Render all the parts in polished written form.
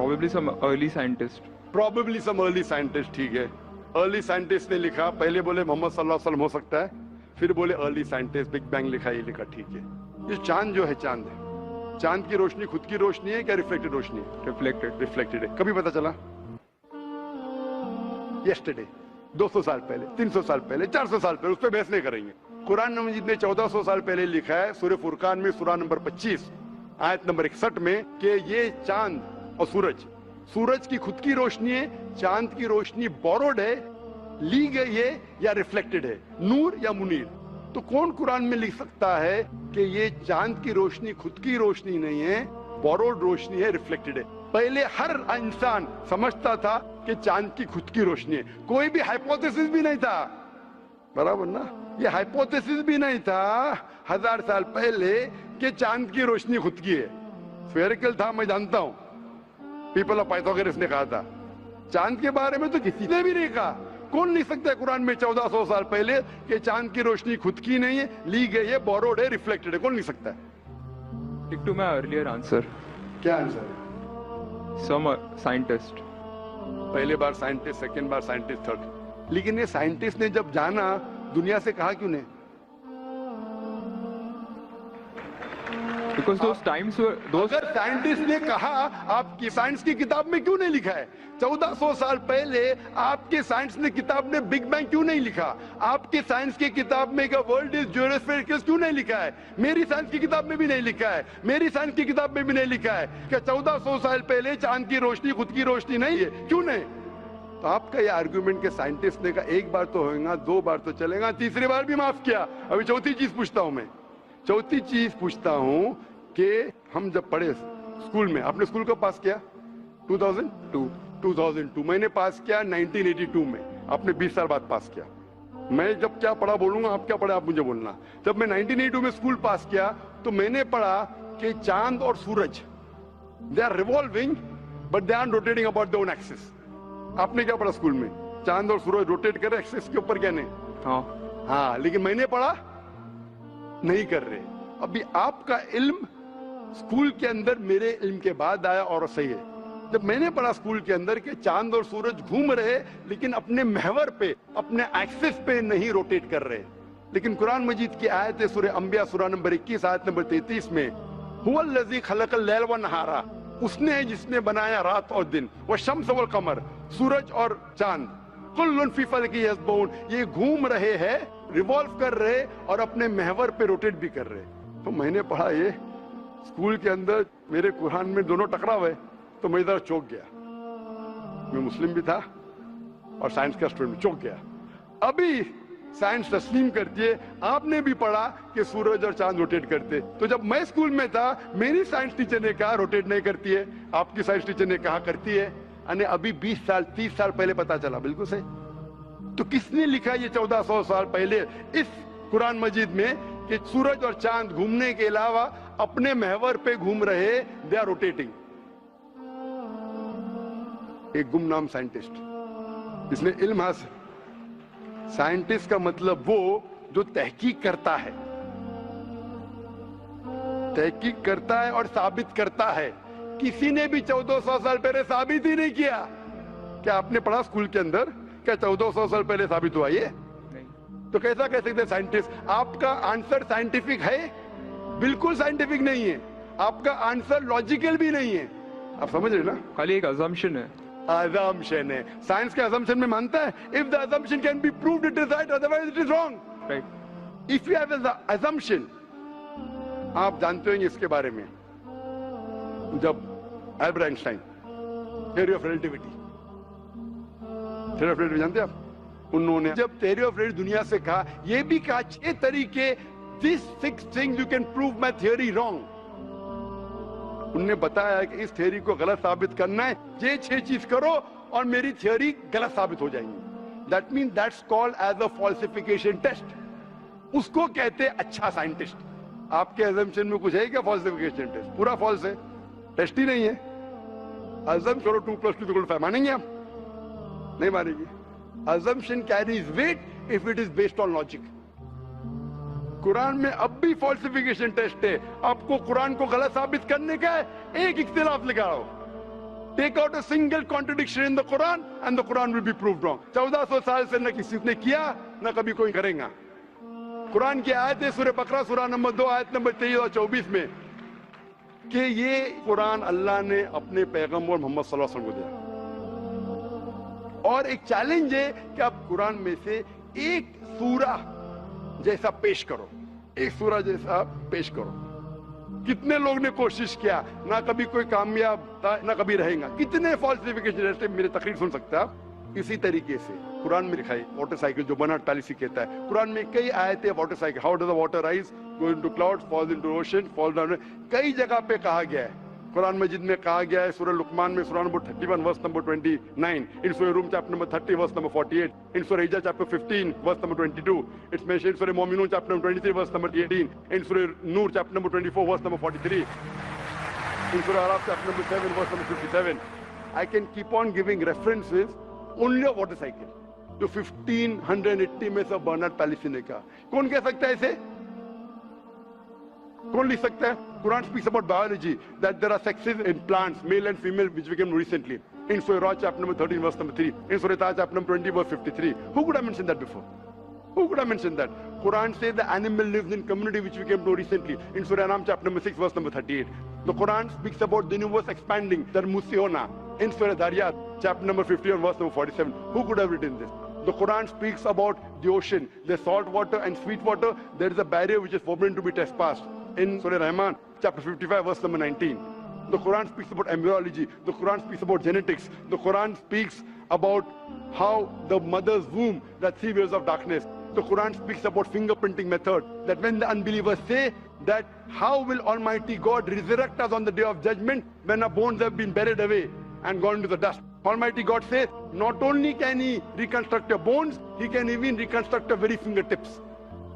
Probably some early scientist. Probably some early scientist, ठीक है. Early scientist ने लिखा, पहले बोले मोहम्मद सल्लल्लाहु अलैहि वसल्लम हो सकता है, फिर बोले early scientist, बिग बैंग लिखा, ये लिखा, ठीक है. ये चांद जो है, चांद है, चांद की रोशनी खुद की रोशनी है क्या रिफ्लेक्टेड रोशनी है? रिफ्लेक्टेड है. कभी पता चला? Yesterday, 200 साल पहले, 300 साल पहले, 400 साल पहले. उस पर बहस नहीं करेंगे. कुरान मजीद ने 1400 साल पहले लिखा है, सूरह फुरकान में सूरा नंबर 25 आयत नंबर 61 में, कि ये चांद और सूरज की खुद की रोशनी है, चांद की रोशनी बोरोड है, ली गई है या रिफ्लेक्टेड है, नूर या मुनीर. तो कौन कुरान में लिख सकता है कि ये चांद की रोशनी खुद की रोशनी नहीं है, बोरोड रोशनी है, रिफ्लेक्टेड है? पहले हर इंसान समझता था कि चांद की खुद की रोशनी है. कोई भी हाइपोथेसिस भी नहीं था, बराबर ना? ये हाइपोथेसिस भी नहीं था 1000 साल पहले कि चांद की रोशनी खुद की है. स्फेरिकल था, मैं जानता हूं. पीपल ऑफ पाइथागोरस ने कहा था. चांद के बारे में तो किसी ने भी नहीं कहा. कौन लिख सकता है कुरान में 1400 साल पहले कि चांद की रोशनी खुद की नहीं है, ली गई है, बोरोड है, रिफ्लेक्टेड है? कौन लिख सकता है? Stick to my earlier answer. क्या आंसर है? Some scientist. पहले बार साइंटिस्ट, सेकेंड बार साइंटिस्ट, थर्ड. लेकिन ये साइंटिस्ट ने जब जाना, दुनिया से कहा क्यों नहीं? Because those times were those. अगर साइंटिस्ट ने कहा, आपकी साइंस की किताब में क्यों नहीं लिखा है? 1400 साल पहले आपके साइंस ने किताब में बिग बैंग क्यों नहीं लिखा? आपके साइंस की किताब में वर्ल्ड इज ज्योमेट्रिकल क्यों नहीं लिखा है? मेरी साइंस की किताब में भी नहीं लिखा है. मेरी साइंस की किताब में भी नहीं लिखा है कि 1400 साल पहले चांद की रोशनी खुद की रोशनी नहीं है. क्यों नहीं? तो आपका ये आर्गुमेंट के साइंटिस्ट ने कहा एक बार तो होगा, 2 बार तो चलेगा, तीसरी बार भी माफ किया. अभी चौथी चीज पूछता हूं मैं. चौथी चीज पूछता हूं कि हम जब पढ़े स्कूल में, आपने स्कूल कब पास किया? 2002. मैंने पास किया 1982 में. आपने 20 साल बाद पास किया. मैं जब क्या पढ़ा बोलूंगा, आप क्या पढ़े आप मुझे बोलना. जब मैं 1982 में स्कूल पास किया तो मैंने पढ़ा कि चांद और सूरज, they are revolving but they are rotating about their own axis. आपने क्या पढ़ा स्कूल में? चांद और सूरज रोटेट कर रहे एक्सिस के ऊपर, क्या नहीं? हाँ, लेकिन मैंने पढ़ा नहीं कर रहे. अभी आपका इल्म स्कूल के अंदर मेरे इल्म के बाद आया, और सही है. जब मैंने पढ़ा स्कूल के अंदर कि चांद और सूरज घूम रहे लेकिन अपने महवर पे, अपने एक्सिस पे नहीं रोटेट कर रहे. लेकिन कुरान मजीद की आयत है सूरह अंबिया सूरा नंबर 21 आयत नंबर 33 में, हुवल्लज़ी खलक़ल लैल व नहारा, उसने है जिसने बनाया रात और दिन, व शम्स वल कमर, सूरज और चांद, कुल्लुन फी फ़लकिन यस्बहून, ये घूम रहे हैं, रिवॉल्व कर रहे और अपने महवर पे रोटेट भी कर रहे. तो मैंने पढ़ा ये स्कूल के अंदर, मेरे कुरान में दोनों टकरा हुए, तो मैं इधर चौंक गया. मैं मुस्लिम भी था और साइंस का स्टूडेंट, चौंक गया. अभी साइंस तस्लीम करती है, आपने भी पढ़ा कि सूरज और चांद रोटेट करते. तो जब मैं स्कूल में था, मेरी साइंस टीचर ने कहा रोटेट नहीं करती है, आपकी साइंस टीचर ने कहा करती है. और अभी 20 साल 30 साल पहले पता चला. बिल्कुल सही. तो किसने लिखा ये 1400 साल पहले इस कुरान मजीद में कि सूरज और चांद घूमने के अलावा अपने महवर पे घूम रहे, दे आर रोटेटिंग? एक गुमनाम साइंटिस्ट जिसने इल्म हासिल. साइंटिस्ट का मतलब वो जो तहकीक करता है, तहकीक करता है और साबित करता है. किसी ने भी 1400 साल पहले साबित ही नहीं किया. क्या आपने पढ़ा स्कूल के अंदर क्या 1400 साल पहले साबित हुआ ये? तो कैसा कह सकते साइंटिस्ट? आपका आंसर साइंटिफिक है? बिल्कुल साइंटिफिक नहीं है. आपका आंसर लॉजिकल भी नहीं है. आप समझ रहे ना? खाली एक assumption है. assumption है. साइंस के assumption में मानता है if the assumption can be proved it is right, otherwise it is wrong. Right. If you have an assumption, आप जानते होंगे इसके बारे में, जब Albert Einstein theory of relativity, theory of relativity जानते हैं आप? उन्होंने जब थ्योरी ऑफ रिलेटिविटी दुनिया से कहा, ये भी कहा 6 तरीके, this 6 things you can prove my theory wrong. उन्होंने बताया कि इस थ्योरी को गलत साबित करना है, ये 6 चीज करो और मेरी थ्योरी गलत साबित हो जाएंगी. That mean that's called as a falsification test. उसको कहते हैं अच्छा साइंटिस्ट. आपके assumption में कुछ है क्या फॉल्सिफिकेशन टेस्ट? पूरा फॉल्स है, टेस्ट ही नहीं है. अज़म करो 2 + 2 = 5, मानेंगे आप? नहीं मानेंगे. assumption carries weight if it is based on logic. Quran में अब भी फॉल्सिफिकेशन टेस्ट है. आपको कुरान को गलत साबित करने का है, एक इख्तिलाफ लगाओ, Take out a single contradiction in the Quran and the Quran will be proved wrong. 1400 साल से न किसी ने किया न कभी कोई करेगा. कुरान की आयत है सूरह बकरा सूरह नंबर 2 आयत नंबर 23 और 24 में कि ये कुरान अल्लाह ने अपने पैगंबर मोहम्मद सल्लल्लाहु अलैहि वसल्लम को दिया. और एक चैलेंज है कि आप कुरान में से एक सूरा जैसा पेश करो, एक सूरा जैसा पेश करो. कितने लोग ने कोशिश किया, ना कभी कोई कामयाब था ना कभी रहेगा. कितने फॉल्सिफिकेशन रहते, मेरे तकरीर सुन सकते हैं आप. इसी तरीके से कुरान में लिखा है वाटर साइकिल जो बर्नार्ड पॉलिसी कहता है. कुरान में कई आयतें water cycle, how does the water rise, go into clouds, falls into ocean, fall down, कई जगह पे कहा गया है. कुरान मजीद में कहा गया है सूरह लुकमान में सूरह number 31 verse number 29, in Surah Rum chapter number 30 verse number 48, in Surah Hijr chapter 15 verse number 22, it's mentioned Surah Muminun chapter number 23 verse number 18, in Surah Noor chapter number 24 verse number 43, in Surah Araf chapter number 7 verse number 57. I can keep on giving references only of water cycle. जो 1580 में सब Bernard policy ने कहा. कौन कह सकता है इसे? कौन लिख सकता है? Quran speaks about biology, that there are sexes in plants, male and female, which we came recently. In Surah Ra, chapter number 13, verse number 3. In Surah Taha, chapter number 20, verse 53. Who could have mentioned that before? Who could have mentioned that? Quran says the animal lives in community, which we came to recently. In Surah Anam, chapter number 6, verse number 38. The Quran speaks about the universe expanding, the Musiona. In Surah Dariyat, chapter number 51, verse number 47. Who could have written this? The Quran speaks about the ocean, the salt water and sweet water. There is a barrier which is forbidden to be trespassed. In Surah Rahman, chapter 55, verse number 19. The Quran speaks about embryology. The Quran speaks about genetics. The Quran speaks about how the mother's womb, that 3 years of darkness. The Quran speaks about fingerprinting method. That when the unbelievers say that how will Almighty God resurrect us on the day of judgment when our bones have been buried away and gone to the dust. Almighty God says not only can He reconstruct your bones, He can even reconstruct your very fingertips.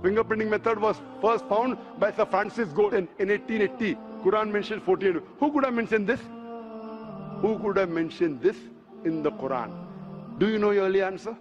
Fingerprinting method was first found by Sir Francis Galton in 1880. Quran mentions 14. Who could have mentioned this? Who could have mentioned this in the Quran? Do you know your early answer?